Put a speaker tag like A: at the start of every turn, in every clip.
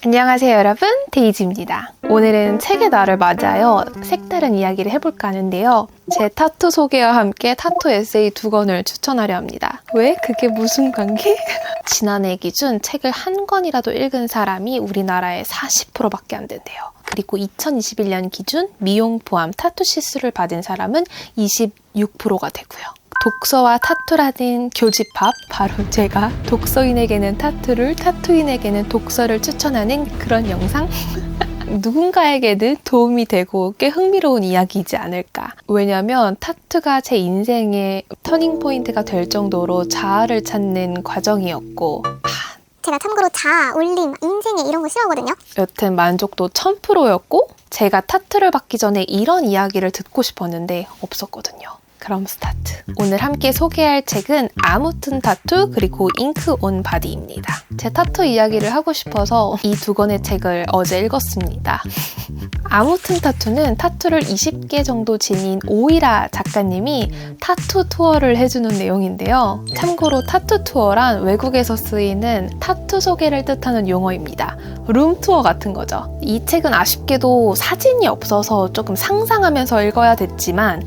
A: 안녕하세요 여러분, 데이지입니다. 오늘은 책의 날을 맞아요. 색다른 이야기를 해볼까 하는데요. 제 타투 소개와 함께 타투 에세이 2권을 추천하려 합니다. 왜? 그게 무슨 관계? 지난해 기준 책을 한 권이라도 읽은 사람이 우리나라의 40%밖에 안 된대요. 그리고 2021년 기준 미용 포함 타투 시술을 받은 사람은 26%가 되고요. 독서와 타투라는 교집합, 바로 제가 독서인에게는 타투를, 타투인에게는 독서를 추천하는 그런 영상? 누군가에게는 도움이 되고 꽤 흥미로운 이야기이지 않을까. 왜냐면 타투가 제 인생의 터닝 포인트가 될 정도로 자아를 찾는 과정이었고,
B: 제가 참고로 자아, 울림, 인생에 이런 거 싫어하거든요.
A: 여튼 만족도 1000%였고 제가 타투를 받기 전에 이런 이야기를 듣고 싶었는데 없었거든요. 그럼 스타트. 오늘 함께 소개할 책은 아무튼 타투 그리고 잉크 온 바디입니다. 제 타투 이야기를 하고 싶어서 이 2권의 책을 어제 읽었습니다. 아무튼 타투는 타투를 20개 정도 지닌 오이라 작가님이 타투 투어를 해주는 내용인데요. 참고로 타투 투어란 외국에서 쓰이는 타투 소개를 뜻하는 용어입니다. 룸투어 같은 거죠. 이 책은 아쉽게도 사진이 없어서 조금 상상하면서 읽어야 됐지만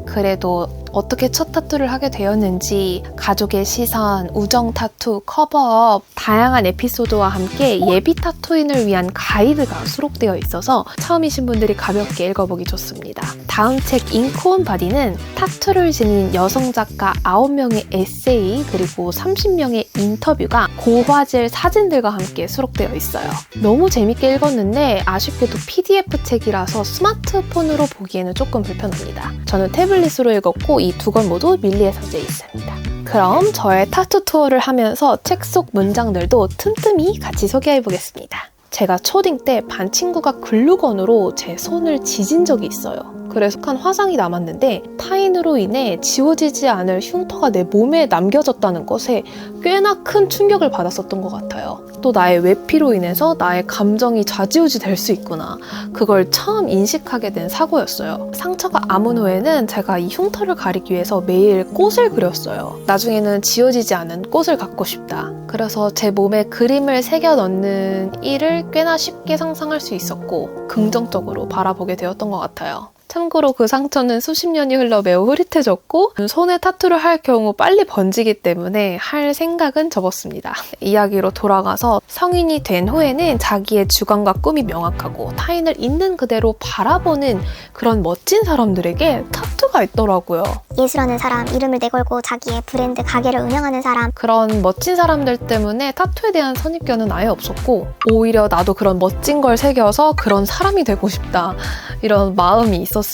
A: 그래도 어떻게 첫 타투를 하게 되었는지, 가족의 시선, 우정 타투, 커버업, 다양한 에피소드와 함께 예비 타투인을 위한 가이드가 수록되어 있어서 처음이신 분들이 가볍게 읽어보기 좋습니다. 다음 책 잉크 온 바디는 타투를 지닌 여성 작가 9명의 에세이 그리고 30명의 인터뷰가 고화질 사진들과 함께 수록되어 있어요. 너무 재밌게 읽었는데 아쉽게도 PDF 책이라서 스마트폰으로 보기에는 조금 불편합니다. 저는 태블릿으로 읽었고 이 2권 모두 밀리에 서재 있습니다. 그럼 저의 타투 투어를 하면서 책 속 문장들도 틈틈이 같이 소개해보겠습니다. 제가 초딩 때 반 친구가 글루건으로 제 손을 지진 적이 있어요. 그래서 한 화상이 남았는데 타인으로 인해 지워지지 않을 흉터가 내 몸에 남겨졌다는 것에 꽤나 큰 충격을 받았었던 것 같아요. 또 나의 외피로 인해서 나의 감정이 좌지우지 될 수 있구나. 그걸 처음 인식하게 된 사고였어요. 상처가 아문 후에는 제가 이 흉터를 가리기 위해서 매일 꽃을 그렸어요. 나중에는 지워지지 않은 꽃을 갖고 싶다. 그래서 제 몸에 그림을 새겨 넣는 일을 꽤나 쉽게 상상할 수 있었고 긍정적으로 바라보게 되었던 것 같아요. 참고로 그 상처는 수십 년이 흘러 매우 흐릿해졌고 손에 타투를 할 경우 빨리 번지기 때문에 할 생각은 접었습니다. 이야기로 돌아가서 성인이 된 후에는 자기의 주관과 꿈이 명확하고 타인을 있는 그대로 바라보는 그런 멋진 사람들에게 타투가 있더라고요.
B: 예술하는 사람, 이름을 내걸고 자기의 브랜드 가게를 운영하는 사람.
A: 그런 멋진 사람들 때문에 타투에 대한 선입견은 아예 없었고 오히려 나도 그런 멋진 걸 새겨서 그런 사람이 되고 싶다. 이런 마음이 있었습니다.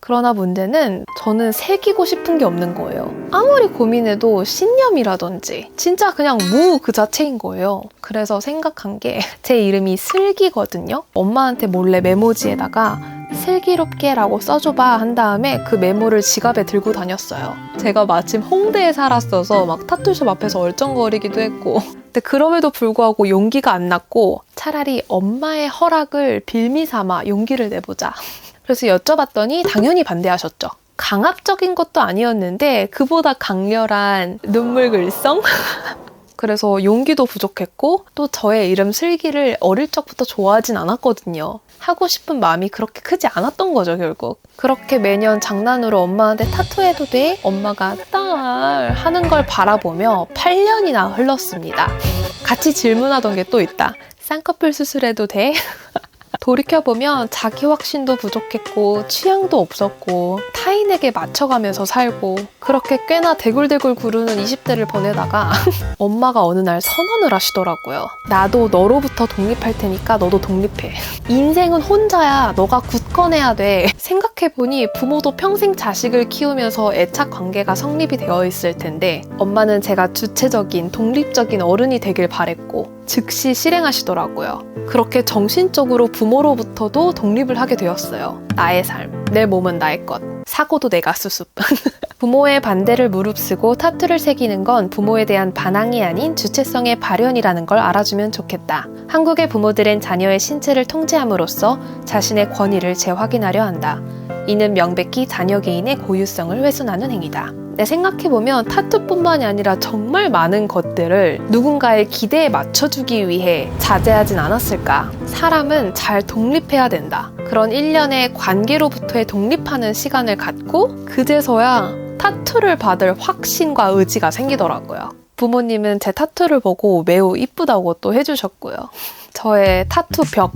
A: 그러나 문제는 저는 새기고 싶은 게 없는 거예요. 아무리 고민해도 신념이라든지 진짜 그냥 무 그 자체인 거예요. 그래서 생각한 게 제 이름이 슬기거든요. 엄마한테 몰래 메모지에다가 슬기롭게라고 써줘봐 한 다음에 그 메모를 지갑에 들고 다녔어요. 제가 마침 홍대에 살았어서 막 타투숍 앞에서 얼쩡거리기도 했고 근데 그럼에도 불구하고 용기가 안 났고 차라리 엄마의 허락을 빌미 삼아 용기를 내보자. 그래서 여쭤봤더니 당연히 반대하셨죠. 강압적인 것도 아니었는데 그보다 강렬한 눈물 글썽? 그래서 용기도 부족했고 또 저의 이름 슬기를 어릴 적부터 좋아하진 않았거든요. 하고 싶은 마음이 그렇게 크지 않았던 거죠, 결국. 그렇게 매년 장난으로 엄마한테 타투해도 돼? 엄마가 딸 하는 걸 바라보며 8년이나 흘렀습니다. 같이 질문하던 게 또 있다. 쌍꺼풀 수술해도 돼? 돌이켜보면 자기 확신도 부족했고 취향도 없었고 타인에게 맞춰가면서 살고 그렇게 꽤나 대굴대굴 구르는 20대를 보내다가 엄마가 어느 날 선언을 하시더라고요. 나도 너로부터 독립할 테니까 너도 독립해. 인생은 혼자야. 너가 굳건해야 돼. 생각해보니 부모도 평생 자식을 키우면서 애착 관계가 성립이 되어 있을 텐데 엄마는 제가 주체적인 독립적인 어른이 되길 바랬고 즉시 실행하시더라고요. 그렇게 정신적으로 부모로부터도 독립을 하게 되었어요. 나의 삶, 내 몸은 나의 것. 사고도 내가 수습. 부모의 반대를 무릅쓰고 타투를 새기는 건 부모에 대한 반항이 아닌 주체성의 발현이라는 걸 알아주면 좋겠다. 한국의 부모들은 자녀의 신체를 통제함으로써 자신의 권위를 재확인하려 한다. 이는 명백히 자녀 개인의 고유성을 훼손하는 행위다. 근데 생각해보면 타투뿐만이 아니라 정말 많은 것들을 누군가의 기대에 맞춰주기 위해 자제하진 않았을까? 사람은 잘 독립해야 된다. 그런 일련의 관계로부터의 독립하는 시간을 갖고 그제서야 타투를 받을 확신과 의지가 생기더라고요. 부모님은 제 타투를 보고 매우 이쁘다고 또 해주셨고요. 저의 타투 벽,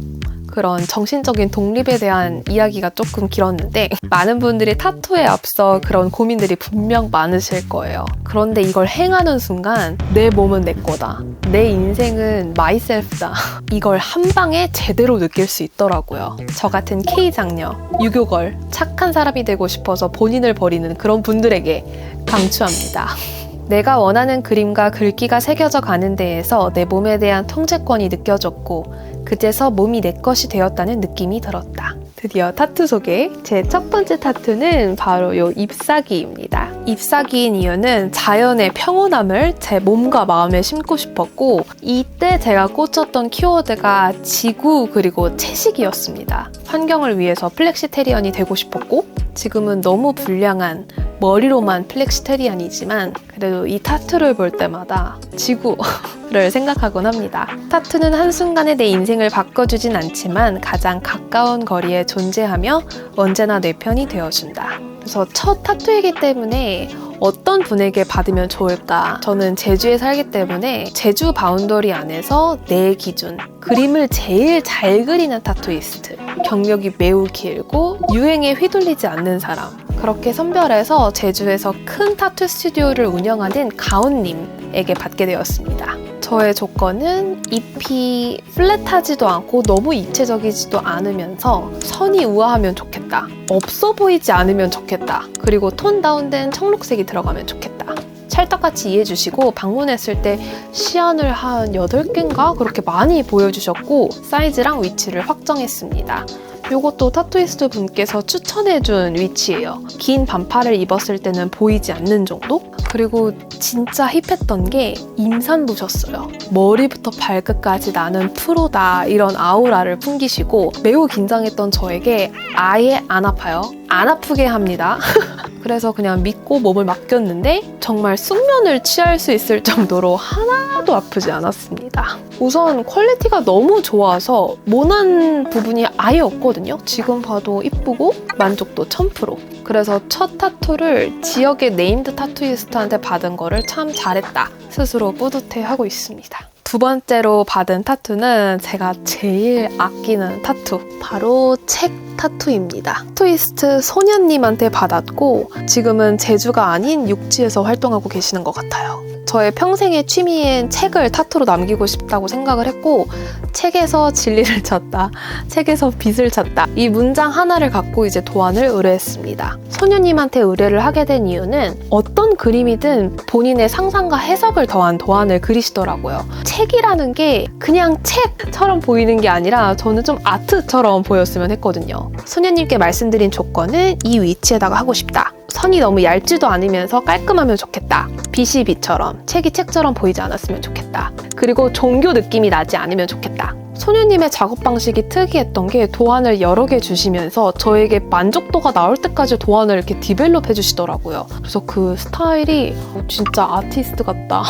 A: 그런 정신적인 독립에 대한 이야기가 조금 길었는데 많은 분들이 타투에 앞서 그런 고민들이 분명 많으실 거예요. 그런데 이걸 행하는 순간 내 몸은 내 거다. 내 인생은 myself다. 이걸 한 방에 제대로 느낄 수 있더라고요. 저 같은 K장녀, 유교걸, 착한 사람이 되고 싶어서 본인을 버리는 그런 분들에게 강추합니다. 내가 원하는 그림과 글귀가 새겨져 가는 데에서 내 몸에 대한 통제권이 느껴졌고 그제서 몸이 내 것이 되었다는 느낌이 들었다. 드디어 타투 소개! 제 첫 번째 타투는 바로 요 잎사귀입니다. 잎사귀인 이유는 자연의 평온함을 제 몸과 마음에 심고 싶었고 이때 제가 꽂혔던 키워드가 지구 그리고 채식이었습니다. 환경을 위해서 플렉시테리언이 되고 싶었고 지금은 너무 불량한 머리로만 플렉시테리안이지만 그래도 이 타투를 볼 때마다 지구를 생각하곤 합니다. 타투는 한순간에 내 인생을 바꿔주진 않지만 가장 가까운 거리에 존재하며 언제나 내 편이 되어준다. 그래서 첫 타투이기 때문에 어떤 분에게 받으면 좋을까? 저는 제주에 살기 때문에 제주 바운더리 안에서 내 기준, 그림을 제일 잘 그리는 타투이스트, 경력이 매우 길고 유행에 휘둘리지 않는 사람, 그렇게 선별해서 제주에서 큰 타투 스튜디오를 운영하는 가온님에게 받게 되었습니다. 저의 조건은 잎이 플랫하지도 않고 너무 입체적이지도 않으면서 선이 우아하면 좋겠다. 없어 보이지 않으면 좋겠다. 그리고 톤 다운된 청록색이 들어가면 좋겠다. 찰떡같이 이해해주시고 방문했을 때 시안을 한 8개인가 그렇게 많이 보여주셨고 사이즈랑 위치를 확정했습니다. 이것도 타투이스트 분께서 추천해준 위치예요. 긴 반팔을 입었을 때는 보이지 않는 정도? 그리고 진짜 힙했던 게 임산부셨어요. 머리부터 발끝까지 나는 프로다 이런 아우라를 풍기시고 매우 긴장했던 저에게 아예 안 아파요. 안 아프게 합니다. 그래서 그냥 믿고 몸을 맡겼는데 정말 숙면을 취할 수 있을 정도로 하나도 아프지 않았습니다. 우선 퀄리티가 너무 좋아서 모난 부분이 아예 없거든요. 지금 봐도 이쁘고 만족도 1000%. 그래서 첫 타투를 지역의 네임드 타투이스트한테 받은 거를 참 잘했다. 스스로 뿌듯해하고 있습니다. 두 번째로 받은 타투는 제가 제일 아끼는 타투. 바로 책 타투입니다. 타투이스트 소년님한테 받았고 지금은 제주가 아닌 육지에서 활동하고 계시는 것 같아요. 저의 평생의 취미인 책을 타투로 남기고 싶다고 생각을 했고 책에서 진리를 찾다, 책에서 빛을 찾다 이 문장 하나를 갖고 이제 도안을 의뢰했습니다. 소녀님한테 의뢰를 하게 된 이유는 어떤 그림이든 본인의 상상과 해석을 더한 도안을 그리시더라고요. 책이라는 게 그냥 책처럼 보이는 게 아니라 저는 좀 아트처럼 보였으면 했거든요. 소녀님께 말씀드린 조건은 이 위치에다가 하고 싶다. 선이 너무 얇지도 않으면서 깔끔하면 좋겠다. 빛이 빛처럼, 책이 책처럼 보이지 않았으면 좋겠다. 그리고 종교 느낌이 나지 않으면 좋겠다. 소녀님의 작업 방식이 특이했던 게 도안을 여러 개 주시면서 저에게 만족도가 나올 때까지 도안을 이렇게 디벨롭 해주시더라고요. 그래서 그 스타일이 진짜 아티스트 같다.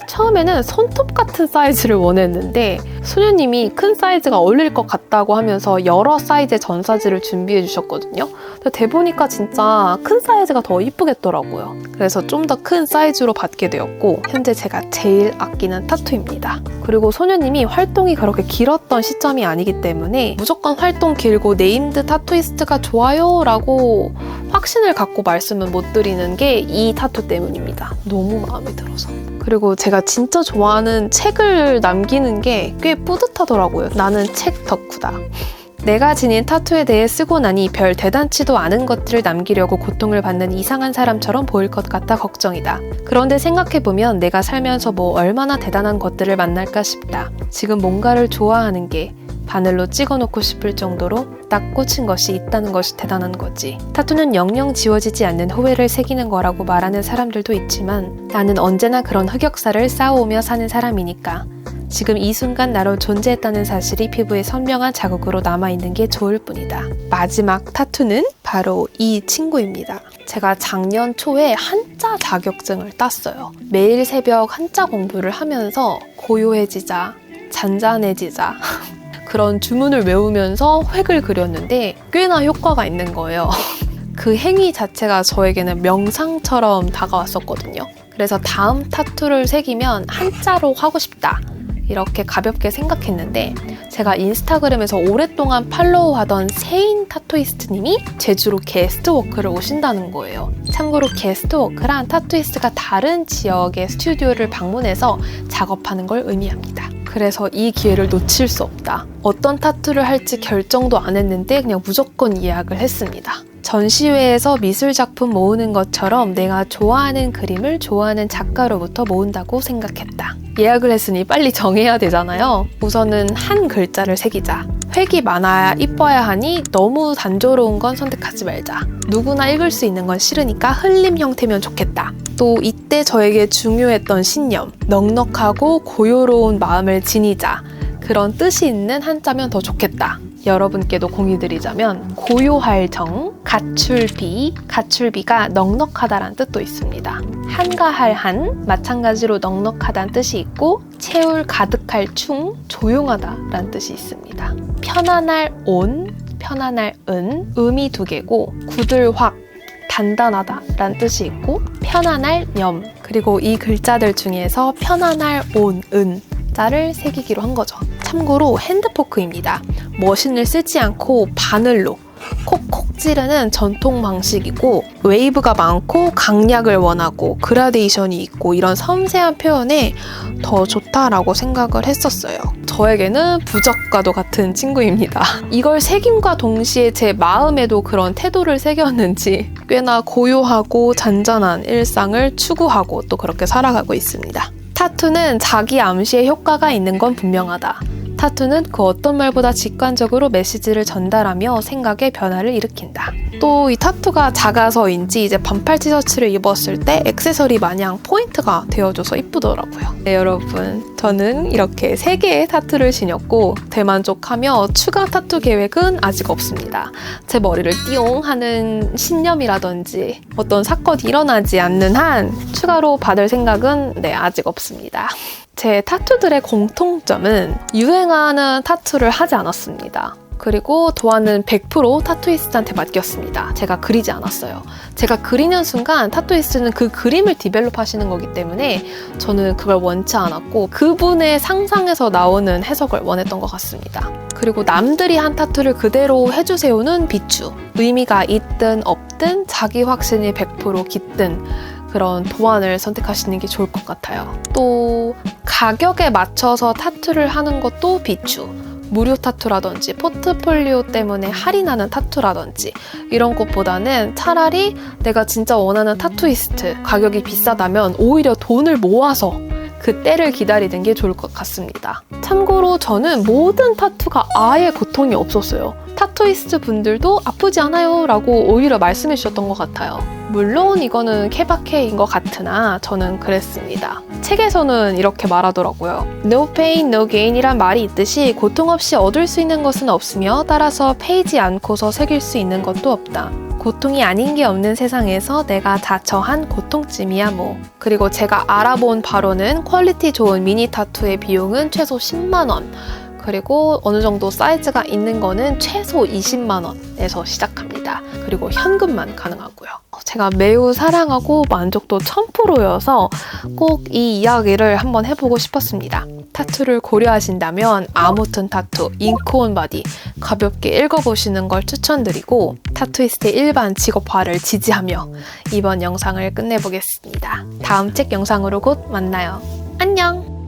A: 처음에는 손톱 같은 사이즈를 원했는데 소녀님이 큰 사이즈가 어울릴 것 같다고 하면서 여러 사이즈의 전사지를 준비해 주셨거든요. 근데 대보니까 진짜 큰 사이즈가 더 이쁘겠더라고요. 그래서 좀 더 큰 사이즈로 받게 되었고 현재 제가 제일 아끼는 타투입니다. 그리고 소녀님이 활동이 그렇게 길었던 시점이 아니기 때문에 무조건 활동 길고 네임드 타투이스트가 좋아요 라고 확신을 갖고 말씀은 못 드리는 게 이 타투 때문입니다. 너무 마음에 들어서. 그리고 제가 진짜 좋아하는 책을 남기는 게 꽤 뿌듯하더라고요. 나는 책 덕후다. 내가 지닌 타투에 대해 쓰고 나니 별 대단치도 않은 것들을 남기려고 고통을 받는 이상한 사람처럼 보일 것 같아 걱정이다. 그런데 생각해보면 내가 살면서 뭐 얼마나 대단한 것들을 만날까 싶다. 지금 뭔가를 좋아하는 게 바늘로 찍어놓고 싶을 정도로 딱 꽂힌 것이 있다는 것이 대단한 거지. 타투는 영영 지워지지 않는 후회를 새기는 거라고 말하는 사람들도 있지만 나는 언제나 그런 흑역사를 쌓아오며 사는 사람이니까 지금 이 순간 나로 존재했다는 사실이 피부에 선명한 자국으로 남아있는 게 좋을 뿐이다. 마지막 타투는 바로 이 친구입니다. 제가 작년 초에 한자 자격증을 땄어요. 매일 새벽 한자 공부를 하면서 고요해지자, 잔잔해지자 그런 주문을 외우면서 획을 그렸는데 꽤나 효과가 있는 거예요. 그 행위 자체가 저에게는 명상처럼 다가왔었거든요. 그래서 다음 타투를 새기면 한자로 하고 싶다. 이렇게 가볍게 생각했는데 제가 인스타그램에서 오랫동안 팔로우하던 세인 타투이스트님이 제주로 게스트워크를 오신다는 거예요. 참고로 게스트워크란 타투이스트가 다른 지역의 스튜디오를 방문해서 작업하는 걸 의미합니다. 그래서 이 기회를 놓칠 수 없다. 어떤 타투를 할지 결정도 안 했는데 그냥 무조건 예약을 했습니다. 전시회에서 미술작품 모으는 것처럼 내가 좋아하는 그림을 좋아하는 작가로부터 모은다고 생각했다. 예약을 했으니 빨리 정해야 되잖아요. 우선은 한 글자를 새기자. 획이 많아야 이뻐야 하니 너무 단조로운 건 선택하지 말자. 누구나 읽을 수 있는 건 싫으니까 흘림 형태면 좋겠다. 또 이때 저에게 중요했던 신념. 넉넉하고 고요로운 마음을 지니자. 그런 뜻이 있는 한자면 더 좋겠다. 여러분께도 공유드리자면 고요할 정, 가출비, 가출비가 넉넉하다란 뜻도 있습니다. 한가할 한, 마찬가지로 넉넉하다는 뜻이 있고 채울 가득할 충, 조용하다란 뜻이 있습니다. 편안할 온, 편안할 은, 음이 두 개고 굳을 확, 단단하다란 뜻이 있고 편안할 염, 그리고 이 글자들 중에서 편안할 온, 은 자를 새기기로 한 거죠. 참고로 핸드포크입니다. 머신을 쓰지 않고 바늘로 콕콕 찌르는 전통 방식이고 웨이브가 많고 강약을 원하고 그라데이션이 있고 이런 섬세한 표현에 더 좋다라고 생각을 했었어요. 저에게는 부적과도 같은 친구입니다. 이걸 새김과 동시에 제 마음에도 그런 태도를 새겼는지 꽤나 고요하고 잔잔한 일상을 추구하고 또 그렇게 살아가고 있습니다. 타투는 자기 암시에 효과가 있는 건 분명하다. 타투는 그 어떤 말보다 직관적으로 메시지를 전달하며 생각의 변화를 일으킨다. 또 이 타투가 작아서인지 이제 반팔 티셔츠를 입었을 때 액세서리 마냥 포인트가 되어줘서 이쁘더라고요. 네, 여러분. 저는 이렇게 3개의 타투를 지녔고 대만족하며 추가 타투 계획은 아직 없습니다. 제 머리를 띠용 하는 신념이라든지 어떤 사건이 일어나지 않는 한 추가로 받을 생각은 아직 없습니다. 제 타투들의 공통점은 유행하는 타투를 하지 않았습니다. 그리고 도안은 100% 타투이스트한테 맡겼습니다. 제가 그리지 않았어요. 제가 그리는 순간 타투이스트는 그 그림을 디벨롭 하시는 거기 때문에 저는 그걸 원치 않았고 그분의 상상에서 나오는 해석을 원했던 것 같습니다. 그리고 남들이 한 타투를 그대로 해주세요는 비추. 의미가 있든 없든 자기 확신이 100% 깃든 그런 도안을 선택하시는 게 좋을 것 같아요. 또 가격에 맞춰서 타투를 하는 것도 비추. 무료 타투라든지 포트폴리오 때문에 할인하는 타투라든지 이런 것보다는 차라리 내가 진짜 원하는 타투이스트 가격이 비싸다면 오히려 돈을 모아서 그 때를 기다리는 게 좋을 것 같습니다. 참고로 저는 모든 타투가 아예 고통이 없었어요. 타투이스트 분들도 아프지 않아요 라고 오히려 말씀해 주셨던 것 같아요. 물론 이거는 케바케인 것 같으나 저는 그랬습니다. 책에서는 이렇게 말하더라고요. No pain, no gain이란 말이 있듯이 고통 없이 얻을 수 있는 것은 없으며 따라서 패이지 않고서 새길 수 있는 것도 없다. 고통이 아닌 게 없는 세상에서 내가 자처한 고통쯤이야 뭐. 그리고 제가 알아본 바로는 퀄리티 좋은 미니 타투의 비용은 최소 10만 원. 그리고 어느 정도 사이즈가 있는 거는 최소 20만 원에서 시작합니다. 그리고 현금만 가능하고요. 제가 매우 사랑하고 만족도 1000%여서 꼭 이 이야기를 한번 해보고 싶었습니다. 타투를 고려하신다면 아무튼 타투, 잉크온 바디 가볍게 읽어보시는 걸 추천드리고 타투이스트의 일반 직업화를 지지하며 이번 영상을 끝내보겠습니다. 다음 책 영상으로 곧 만나요. 안녕!